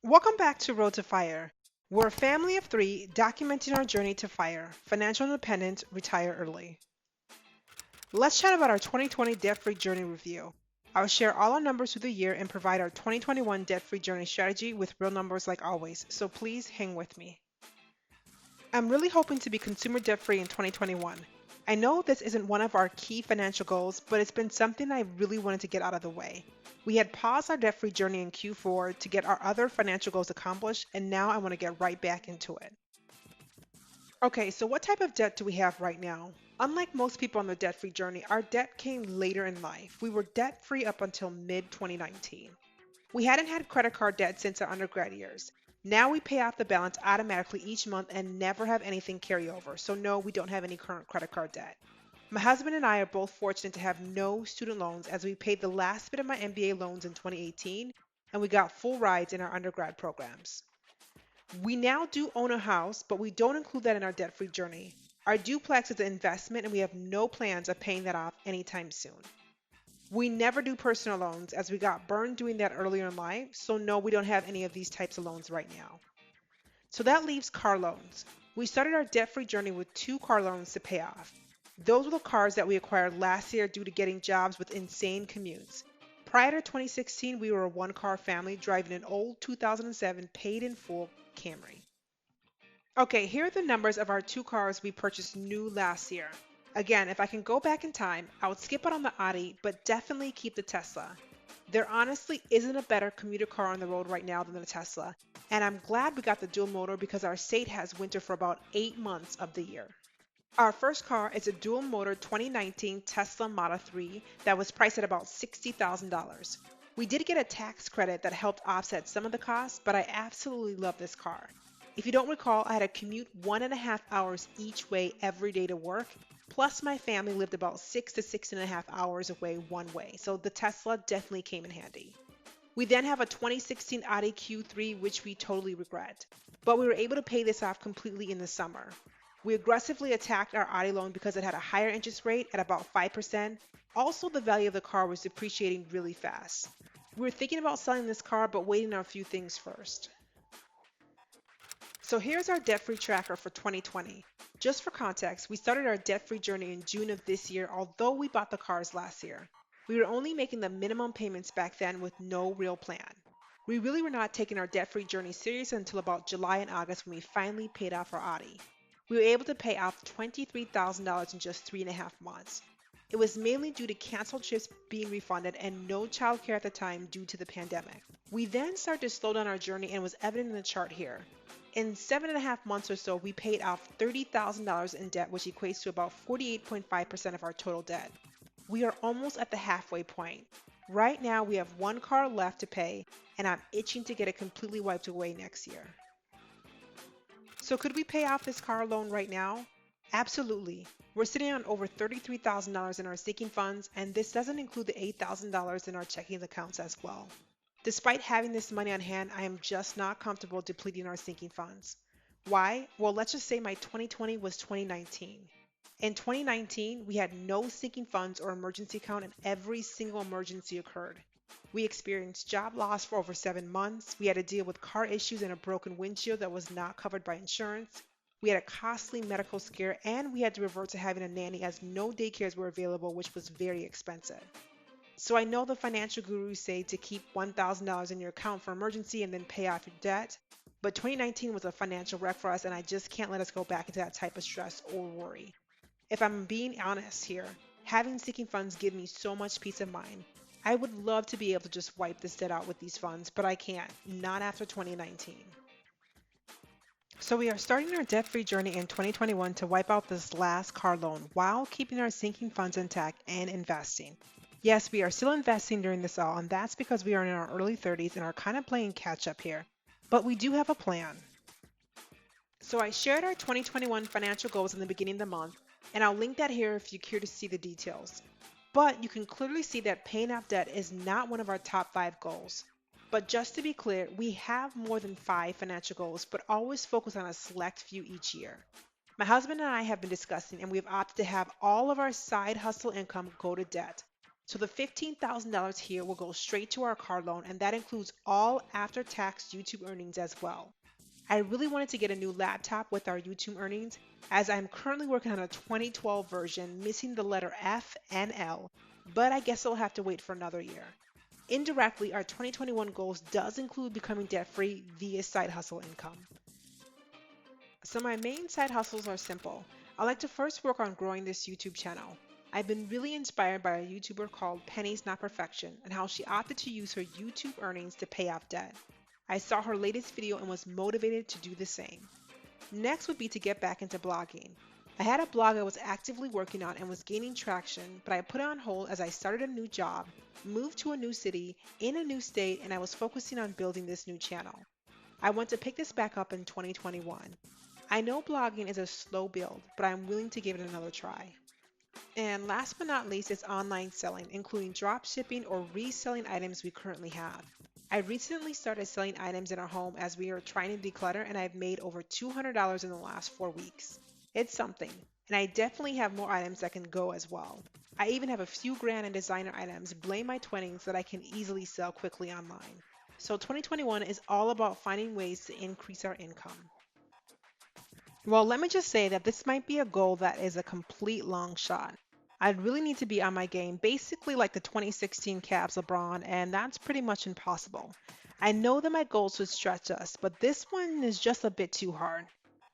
Welcome back to Road to Fire. We're a family of three documenting our journey to fire, financial independence, retire early. Let's chat about our 2020 debt free journey review. I'll share all our numbers through the year and provide our 2021 debt free journey strategy with real numbers like always, so please hang with me. I'm really hoping to be consumer debt free in 2021. I know this isn't one of our key financial goals, but it's been something I really wanted to get out of the way. We had paused our debt free journey in Q4 to get our other financial goals accomplished, and now I want to get right back into it. Okay, so what type of debt do we have right now? Unlike most people on the debt free journey, our debt came later in life. We were debt free up until mid 2019. We hadn't had credit card debt since our undergrad years. Now we pay off the balance automatically each month and never have anything carry over. So, no, we don't have any current credit card debt. My husband and I are both fortunate to have no student loans as we paid the last bit of my MBA loans in 2018 and we got full rides in our undergrad programs. We now do own a house, but we don't include that in our debt free journey. Our duplex is an investment and we have no plans of paying that off anytime soon. We never do personal loans as we got burned doing that earlier in life, so no, we don't have any of these types of loans right now. So that leaves car loans. We started our debt free journey with two car loans to pay off. Those were the cars that we acquired last year due to getting jobs with insane commutes. Prior to 2016, we were a one car family driving an old 2007 paid in full Camry. Okay, here are the numbers of our two cars we purchased new last year. Again, if I can go back in time, I would skip out on the Audi, but definitely keep the Tesla. There honestly isn't a better commuter car on the road right now than the Tesla, and I'm glad we got the dual motor because our state has winter for about 8 months of the year. Our first car is a dual motor 2019 Tesla Model 3 that was priced at about $60,000. We did get a tax credit that helped offset some of the costs, but I absolutely love this car. If you don't recall, I had to commute 1.5 hours each way every day to work, plus my family lived about 6 to 6.5 hours away one way, so the Tesla definitely came in handy. We then have a 2016 Audi Q3, which we totally regret, but we were able to pay this off completely in the summer. We aggressively attacked our Audi loan because it had a higher interest rate at about 5%. Also, the value of the car was depreciating really fast. We were thinking about selling this car, but waiting on a few things first. So here's our debt-free tracker for 2020. Just for context, we started our debt-free journey in June of this year, although we bought the cars last year. We were only making the minimum payments back then with no real plan. We really were not taking our debt-free journey serious until about July and August when we finally paid off our Audi. We were able to pay off $23,000 in just 3.5 months. It was mainly due to canceled trips being refunded and no childcare at the time due to the pandemic. We then started to slow down our journey and was evident in the chart here. In 7.5 months or so, we paid off $30,000 in debt, which equates to about 48.5% of our total debt. We are almost at the halfway point. Right now, we have one car left to pay, and I'm itching to get it completely wiped away next year. So could we pay off this car loan right now? Absolutely. We're sitting on over $33,000 in our sinking funds, and this doesn't include the $8,000 in our checking accounts as well. Despite having this money on hand, I am just not comfortable depleting our sinking funds. Why? Well, let's just say my 2020 was 2019. In 2019, we had no sinking funds or emergency account and every single emergency occurred. We experienced job loss for over 7 months. We had to deal with car issues and a broken windshield that was not covered by insurance. We had a costly medical scare and we had to revert to having a nanny as no daycares were available, which was very expensive. So I know the financial gurus say to keep $1,000 in your account for emergency and then pay off your debt. But 2019 was a financial wreck for us and I just can't let us go back into that type of stress or worry. If I'm being honest here, having sinking funds give me so much peace of mind. I would love to be able to just wipe this debt out with these funds, but I can't, not after 2019. So we are starting our debt-free journey in 2021 to wipe out this last car loan while keeping our sinking funds intact and investing. Yes, we are still investing during this all, and that's because we are in our early 30s and are kind of playing catch up here. But we do have a plan. So I shared our 2021 financial goals in the beginning of the month, and I'll link that here if you're curious to see the details. But you can clearly see that paying off debt is not one of our top 5 goals. But just to be clear, we have more than 5 financial goals, but always focus on a select few each year. My husband and I have been discussing, and we've opted to have all of our side hustle income go to debt. So the $15,000 here will go straight to our car loan, and that includes all after-tax YouTube earnings as well. I really wanted to get a new laptop with our YouTube earnings, as I'm currently working on a 2012 version missing the letter F and L, but I guess I'll have to wait for another year. Indirectly, our 2021 goals does include becoming debt-free via side hustle income. So my main side hustles are simple. I like to first work on growing this YouTube channel. I've been really inspired by a YouTuber called Penny's Not Perfection and how she opted to use her YouTube earnings to pay off debt. I saw her latest video and was motivated to do the same. Next would be to get back into blogging. I had a blog I was actively working on and was gaining traction, but I put it on hold as I started a new job, moved to a new city, in a new state, and I was focusing on building this new channel. I want to pick this back up in 2021. I know blogging is a slow build, but I'm willing to give it another try. And last but not least is online selling, including drop shipping or reselling items we currently have. I recently started selling items in our home as we are trying to declutter, and I've made over $200 in the last 4 weeks. It's something, and I definitely have more items that can go as well. I even have a few grand and designer items, blame my 20s, that I can easily sell quickly online. So 2021 is all about finding ways to increase our income. Well, let me just say that this might be a goal that is a complete long shot. I'd really need to be on my game, basically like the 2016 Cavs LeBron, and that's pretty much impossible. I know that my goals would stretch us, but this one is just a bit too hard.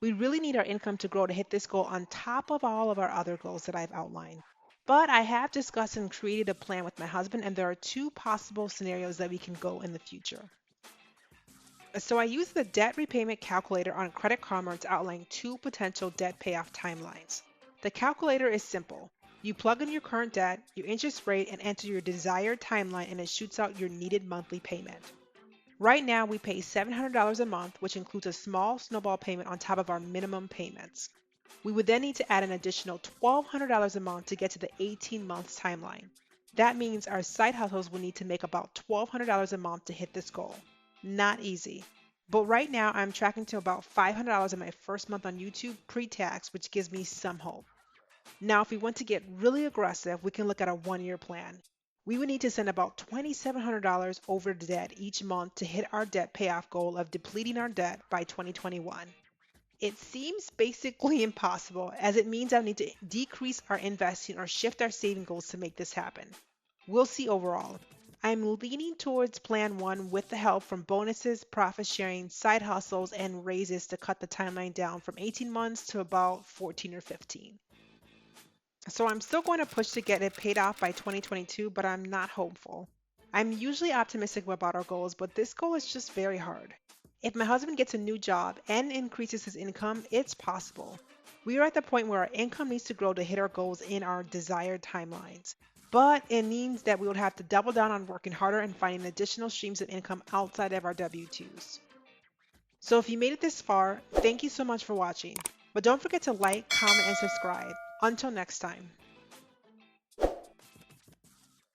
We really need our income to grow to hit this goal on top of all of our other goals that I've outlined. But I have discussed and created a plan with my husband, and there are two possible scenarios that we can go in the future. So I use the debt repayment calculator on Credit Karma to outline two potential debt payoff timelines. The calculator is simple. You plug in your current debt, your interest rate, and enter your desired timeline, and it shoots out your needed monthly payment. Right now, we pay $700 a month, which includes a small snowball payment on top of our minimum payments. We would then need to add an additional $1,200 a month to get to the 18 months timeline. That means our side hustles will need to make about $1,200 a month to hit this goal. Not easy. But right now, I'm tracking to about $500 in my first month on YouTube pre-tax, which gives me some hope. Now, if we want to get really aggressive, we can look at a 1-year plan. We would need to send about $2,700 over the debt each month to hit our debt payoff goal of depleting our debt by 2021. It seems basically impossible, as it means I'll need to decrease our investing or shift our saving goals to make this happen. We'll see overall. I'm leaning towards Plan 1 with the help from bonuses, profit sharing, side hustles, and raises to cut the timeline down from 18 months to about 14 or 15. So I'm still going to push to get it paid off by 2022, but I'm not hopeful. I'm usually optimistic about our goals, but this goal is just very hard. If my husband gets a new job and increases his income, it's possible. We are at the point where our income needs to grow to hit our goals in our desired timelines. But it means that we would have to double down on working harder and finding additional streams of income outside of our W-2s. So if you made it this far, thank you so much for watching. But don't forget to like, comment, and subscribe. Until next time.